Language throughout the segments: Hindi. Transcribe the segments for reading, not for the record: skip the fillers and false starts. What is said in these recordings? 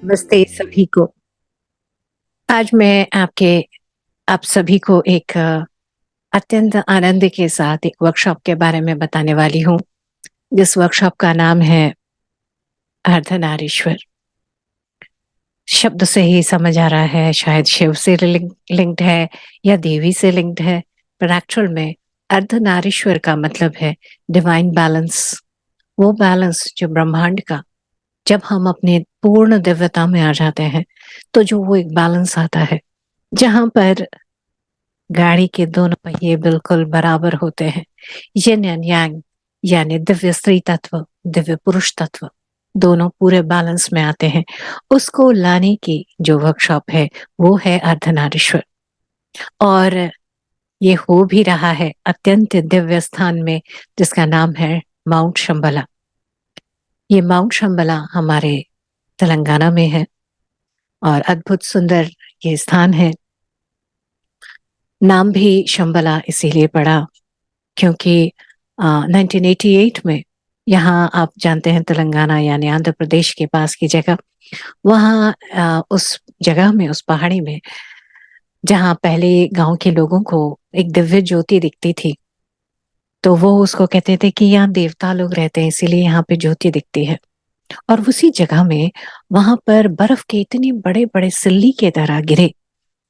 नमस्ते सभी को। आज मैं आप सभी को एक अत्यंत आनंद के साथ एक वर्कशॉप के बारे में बताने वाली हूँ, जिस वर्कशॉप का नाम है अर्धनारीश्वर। शब्द से ही समझ आ रहा है शायद शिव से लिंक्ड है या देवी से लिंक्ड है, पर एक्चुअल में अर्धनारीश्वर का मतलब है डिवाइन बैलेंस। वो बैलेंस जो ब्रह्मांड का, जब हम अपने पूर्ण दिव्यता में आ जाते हैं, तो जो वो एक बैलेंस आता है, जहाँ पर गाड़ी के दोनों पहिए बिल्कुल बराबर होते हैं। यिन एंड यांग, यानी दिव्य स्त्री तत्व, दिव्य पुरुष तत्व, दोनों पूरे बैलेंस में आते हैं। उसको लाने की जो वर्कशॉप है वो है अर्धनारीश्वर। और ये हो भी रहा है अत्यंत दिव्य स्थान में, जिसका नाम है माउंट शंबला। ये माउंट शंबला हमारे तेलंगाना में है और अद्भुत सुंदर ये स्थान है। नाम भी शंबला इसीलिए पड़ा क्योंकि 1988 में, यहाँ आप जानते हैं तेलंगाना यानी आंध्र प्रदेश के पास की जगह, वहाँ उस जगह में, उस पहाड़ी में, जहाँ पहले गांव के लोगों को एक दिव्य ज्योति दिखती थी, तो वो उसको कहते थे कि यहाँ देवता लोग रहते हैं, इसीलिए यहाँ पे ज्योति दिखती है। और उसी जगह में वहां पर बर्फ के इतने बड़े बड़े सिल्ली के तरह गिरे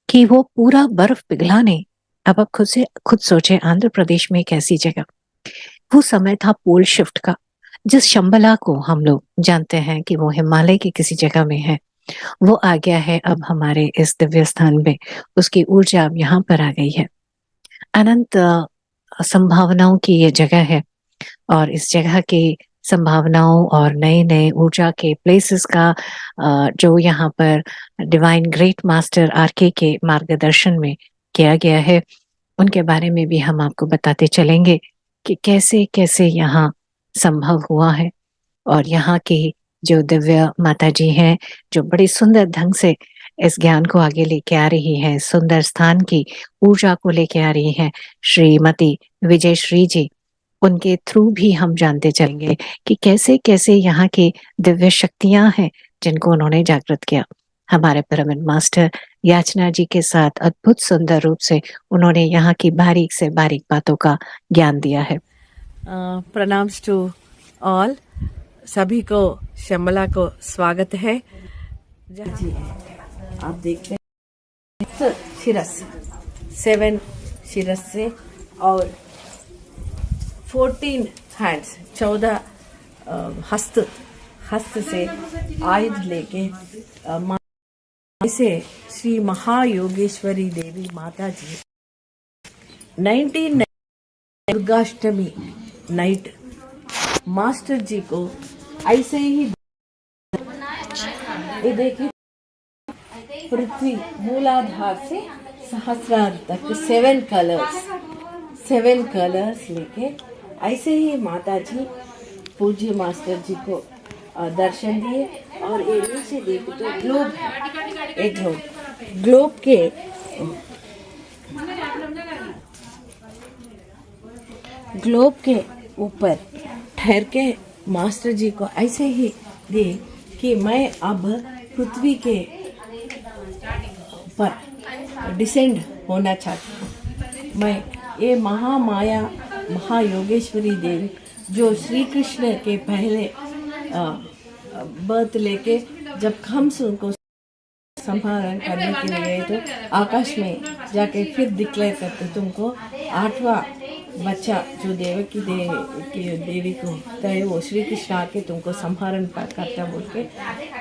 कि वो पूरा बर्फ पिघलाने। अब आप खुद सोचे, आंध्र प्रदेश में एक ऐसी जगह, वो समय था पोल शिफ्ट का, जिस शंबला को हम लोग जानते हैं कि वो हिमालय की किसी जगह में है, वो आ गया है अब हमारे इस दिव्य स्थान में। उसकी ऊर्जा अब यहाँ पर आ गई है। अनंत संभावनाओं की ये जगह है, और इस जगह की संभावनाओं और नए नए ऊर्जा के प्लेसेस का जो यहाँ पर डिवाइन ग्रेट मास्टर आरके के मार्गदर्शन में किया गया है, उनके बारे में भी हम आपको बताते चलेंगे कि कैसे कैसे यहाँ संभव हुआ है। और यहाँ की जो दिव्य माता जी हैं, जो बड़ी सुंदर ढंग से इस ज्ञान को आगे लेके आ रही है, सुंदर स्थान की ऊर्जा को लेके आ रही है, श्रीमती विजय श्री जी, उनके थ्रू भी हम जानते चलेंगे कि कैसे कैसे यहाँ की दिव्य शक्तियां हैं जिनको उन्होंने जागृत किया। हमारे पिरामिड मास्टर याचना जी के साथ अद्भुत सुंदर रूप से उन्होंने यहाँ की बारीक से बारीक बातों का ज्ञान दिया है। प्रणाम्स टू ऑल, सभी को शंबला को स्वागत है। जी, आप देखते हैं शिरस 7 शिरस से और 14 हैंड्स, 14 हस्त से आयुध लेके से श्री महायोगेश्वरी देवी माता जी 19 दुर्गाष्टमी नाइट मास्टर जी को ऐसे ही, ये देखिए, पृथ्वी मूलाधार से सहस्रार तक 7 कलर्स लेके ऐसे ही माता जी पूज्य मास्टर जी को दर्शन दिए। और ये नीचे देखो तो ग्लोब है, एक ग्लोब के ऊपर ठहर के मास्टर जी को ऐसे ही दिए कि मैं अब पृथ्वी के ऊपर डिसेंड होना चाहती हूँ। मैं ये महामाया महायोगेश्वरी देवी, जो श्री कृष्ण के पहले बर्थ लेके जब हम उनको संहारण करने के लिए तो आकाश में जाके फिर डिक्लेयर करते, तुमको 8वां बच्चा जो देवकी देवी को होता है, वो श्री कृष्ण आके तुमको संहारण करता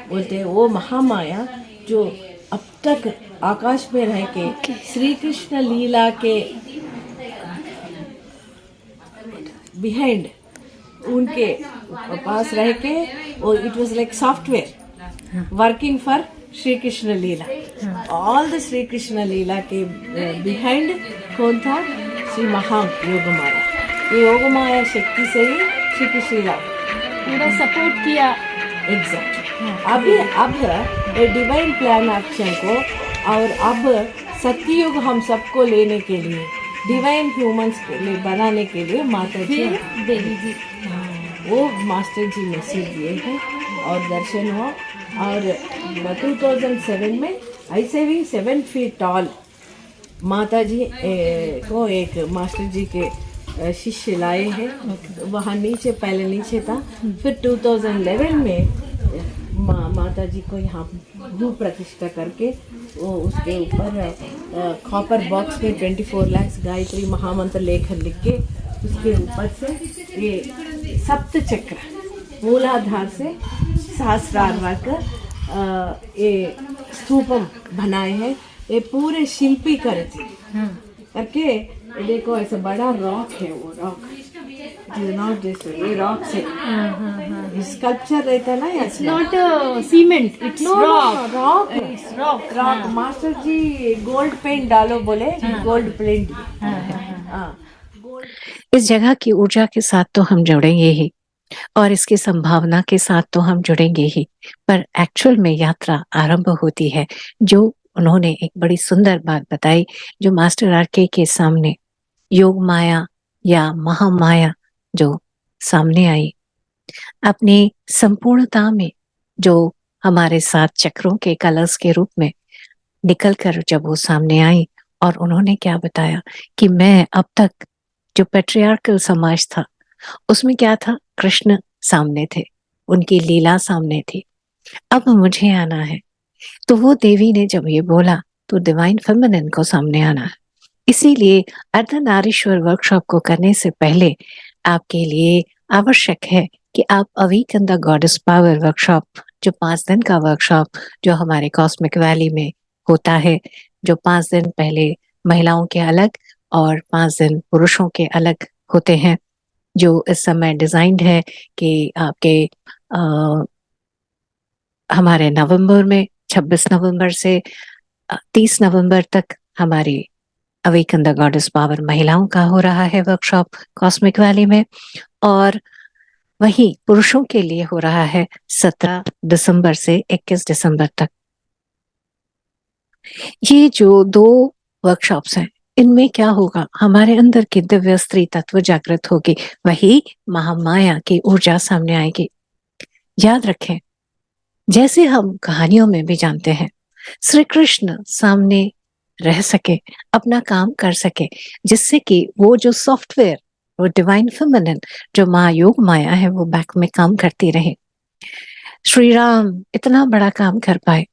बोलते वो महामाया जो अब तक आकाश में रह के श्री कृष्ण लीला के बिहाइंड उनके पास रह के, और it was like software working for Shri Krishna Leela. All the Shri Krishna Leela के बिहाइंड कौन था? श्री महा योग माया। ये योग माया शक्ति से ही श्री कृष्ण लीला पूरा सपोर्ट किया। एग्जैक्ट। अभी अब ये डिवाइन प्लान एक्शन को, और अब सत्ययुग हम सबको लेने के लिए, डिवाइन ह्यूमंस के लिए बनाने के लिए माता जी देवी जी वो मास्टर जी मैसेज दिए हैं और दर्शन हुआ। और 2007 में ऐसे भी 7 फीट टॉल माता जी को एक मास्टर जी के शिष्य लाए हैं। वहाँ नीचे पहले नीचे था, फिर 2011 में माता जी को यहाँ भू प्रतिष्ठा करके वो उसके ऊपर कॉपर बॉक्स में 24 लाख गायत्री महामंत्र लेकर लिख के उसके ऊपर से ये सप्त चक्र मूलाधार से सहस्रार का ये स्तूपम बनाए हैं। ये पूरे शिल्पी करे थे करके। ये देखो ऐसा बड़ा रॉक है, वो रॉक नॉट दिस, ये रॉक से स्कल्पचर रहता है ना। It's not cement, it's rock. Rock It's rock. Rock master ji gold paint डालो बोले, गोल्ड पेंट। हाँ, इस जगह की ऊर्जा के साथ तो हम जुड़ेंगे ही और इसकी संभावना के साथ तो हम जुड़ेंगे ही, पर एक्चुअल में यात्रा आरंभ होती है। जो उन्होंने एक बड़ी सुंदर बात बताई, जो मास्टर आरके के सामने योग माया या महामाया जो सामने आई अपनी संपूर्णता में, जो हमारे साथ चक्रों के कलर्स के रूप में निकल कर जब वो सामने आई, और उन्होंने क्या बताया कि मैं अब तक जो पेट्रियार्कल समाज था उसमें क्या था, कृष्ण सामने थे, उनकी लीला सामने थी, अब मुझे आना है। तो वो देवी ने जब ये बोला तो डिवाइन फेमिनिन को सामने आना है। इसीलिए अर्धनारीश्वर वर्कशॉप को करने से पहले आपके लिए आवश्यक है कि आप awaken the goddess power workshop, जो 5 दिन का वर्कशॉप जो हमारे कॉस्मिक वैली में होता है, जो 5 दिन पहले महिलाओं के अलग और 5 दिन पुरुषों के अलग होते हैं, जो इस समय डिजाइंड है कि आपके हमारे नवंबर में 26 नवंबर से 30 नवंबर तक हमारी अवेकन द गॉडेस पावर महिलाओं का हो रहा है वर्कशॉप कॉस्मिक वैली में, और वहीं पुरुषों के लिए हो रहा है 17 दिसंबर से 21 दिसंबर तक। ये जो 2 वर्कशॉप्स हैं, इनमें क्या होगा, हमारे अंदर की दिव्य स्त्री तत्व जागृत होगी, वही महामाया की ऊर्जा सामने आएगी। याद रखें, जैसे हम कहानियों में भी जानते हैं, श्री कृष्ण सामने रह सके, अपना काम कर सके, जिससे कि वो जो सॉफ्टवेयर, वो डिवाइन फेमिनिन जो महायोग माया है, वो बैक में काम करती रहे। श्री राम इतना बड़ा काम कर पाए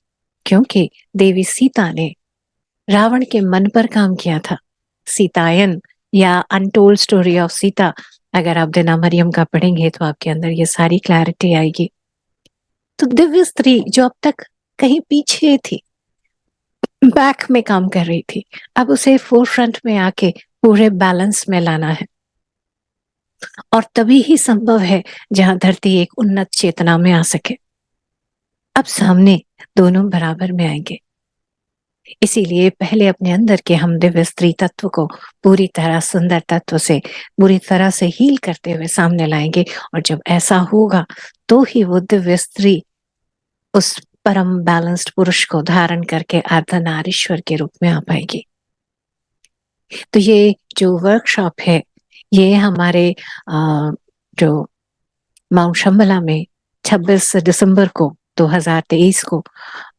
क्योंकि देवी सीता ने रावण के मन पर काम किया था। सीतायन या अनटोल्ड स्टोरी ऑफ सीता, अगर आप दिना मरियम का पढ़ेंगे तो आपके अंदर ये सारी क्लैरिटी आएगी। तो दिव्य स्त्री जो अब तक कहीं पीछे थी, बैक में काम कर रही थी, अब उसे फोर फ्रंट में आके पूरे बैलेंस में लाना है, और तभी ही संभव है जहां धरती एक उन्नत चेतना में आ सके। अब सामने दोनों बराबर में आएंगे, इसीलिए पहले अपने अंदर के हम दिव्य स्त्री तत्व को पूरी तरह सुंदर तत्व से पूरी तरह से हील करते हुए सामने लाएंगे, और जब ऐसा होगा तो ही वो दिव्य स्त्री उस परम बैलेंस्ड पुरुष को धारण करके अर्धनारीश्वर के रूप में आ पाएगी। तो ये जो वर्कशॉप है, ये हमारे जो माउंट शंबला में 26 दिसंबर को 2023 को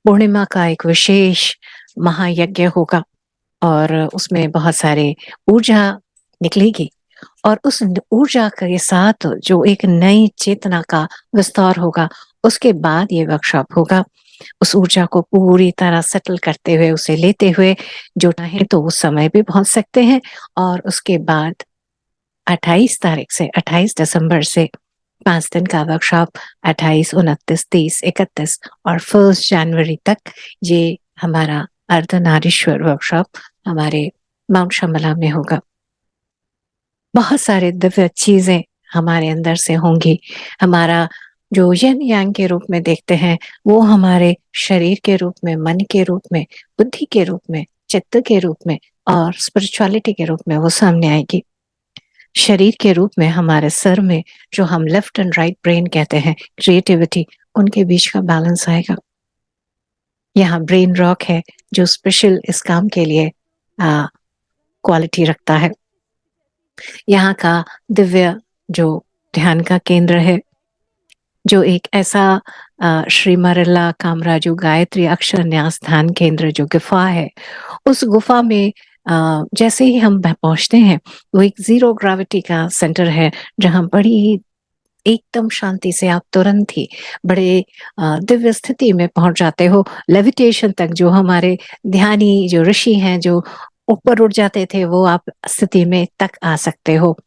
पूर्णिमा का एक विशेष महायज्ञ होगा, और उसमें बहुत सारे ऊर्जा निकलेगी, और उस ऊर्जा के साथ जो एक नई चेतना का विस्तार होगा, उसके बाद ये वर्कशॉप होगा। उस ऊर्जा को पूरी तरह सेटल करते हुए, उसे लेते हुए जो चाहे तो उस समय भी पहुंच सकते हैं, और उसके बाद 28 तारीख से 28 दिसंबर से 5 दिन का वर्कशॉप 28, 29, 30, 31 और 1 जनवरी तक ये हमारा अर्धनारीश्वर वर्कशॉप हमारे माउंट शंबला में होगा। बहुत सारे दिव्य चीजें हमारे अंदर से होंगी। हमारा जो यन यांग के रूप में देखते हैं, वो हमारे शरीर के रूप में, मन के रूप में, बुद्धि के रूप में, चित्त के रूप में और स्पिरिचुअलिटी के रूप में वो सामने आएगी। शरीर के रूप में हमारे सर में जो हम लेफ्ट एंड राइट ब्रेन कहते हैं, क्रिएटिविटी, उनके बीच का बैलेंस आएगा। यहाँ ब्रेन रॉक है जो स्पेशल इस काम के लिए क्वालिटी रखता है। यहाँ का दिव्य जो ध्यान का केंद्र है, जो एक ऐसा श्री मरला कामराजू गायत्री अक्षर न्यास ध्यान केंद्र जो गुफा है, उस गुफा में जैसे ही हम पहुंचते हैं, वो एक जीरो ग्रेविटी का सेंटर है, जहां बड़ी ही एकदम शांति से आप तुरंत ही बड़े दिव्य स्थिति में पहुंच जाते हो। लेविटेशन तक, जो हमारे ध्यानी जो ऋषि हैं जो ऊपर उठ जाते थे, वो आप स्थिति में तक आ सकते हो।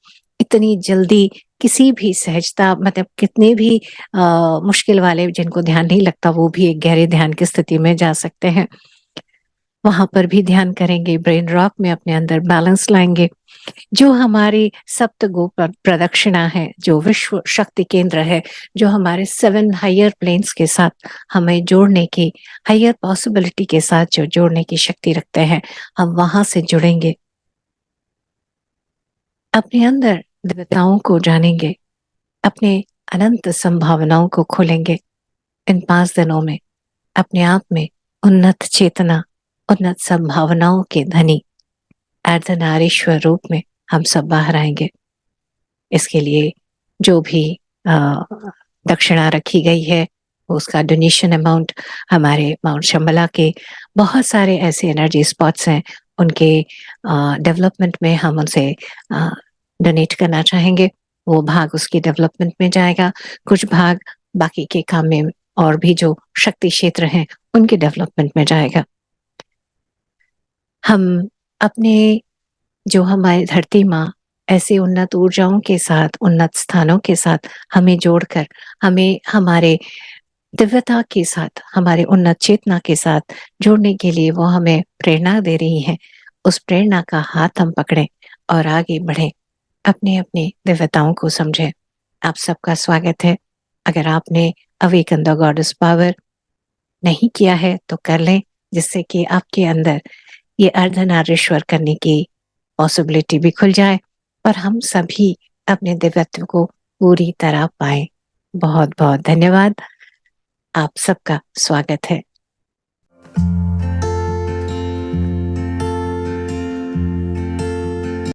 इतनी जल्दी किसी भी सहजता, मतलब कितने भी मुश्किल वाले जिनको ध्यान नहीं लगता, वो भी एक गहरे ध्यान की स्थिति में जा सकते हैं। वहां पर भी ध्यान करेंगे, ब्रेन रॉक में अपने अंदर बैलेंस लाएंगे। जो हमारी सप्त गो प्रदक्षिणा है, जो विश्व शक्ति केंद्र है, जो हमारे 7 हायर प्लेन्स के साथ हमें जोड़ने की, हायर पॉसिबिलिटी के साथ जो जोड़ने की शक्ति रखते हैं, हम वहां से जुड़ेंगे, अपने अंदर दिव्यताओं को जानेंगे, अपने अनंत संभावनाओं को खोलेंगे। इन 5 दिनों में अपने आप में उन्नत चेतना, उन्नत संभावनाओं के धनी अर्धनारीश्वर रूप में हम सब बाहर आएंगे। इसके लिए जो भी दक्षिणा रखी गई है, उसका डोनेशन अमाउंट हमारे माउंट शंबला के बहुत सारे ऐसे एनर्जी स्पॉट्स हैं, उनके डेवलपमेंट में हम उनसे डोनेट करना चाहेंगे। वो भाग उसकी डेवलपमेंट में जाएगा, कुछ भाग बाकी के काम में और भी जो शक्ति क्षेत्र हैं उनके डेवलपमेंट में जाएगा। हम अपने जो हमारी धरती माँ ऐसे उन्नत ऊर्जाओं के साथ, उन्नत स्थानों के साथ हमें जोड़कर, हमें हमारे दिव्यता के साथ, हमारे उन्नत चेतना के साथ जोड़ने के लिए वो हमें प्रेरणा दे रही हैं। उस प्रेरणा का हाथ हम पकड़ें और आगे बढ़ें, अपने अपने दिव्यताओं को समझें। आप सबका स्वागत है। अगर आपने अवेकन द गॉडेस पावर नहीं किया है तो कर लें, जिससे कि आपके अंदर ये अर्धनारीश्वर करने की पॉसिबिलिटी भी खुल जाए और हम सभी अपने दिव्यत्व को पूरी तरह पाए। बहुत बहुत धन्यवाद। आप सबका स्वागत है।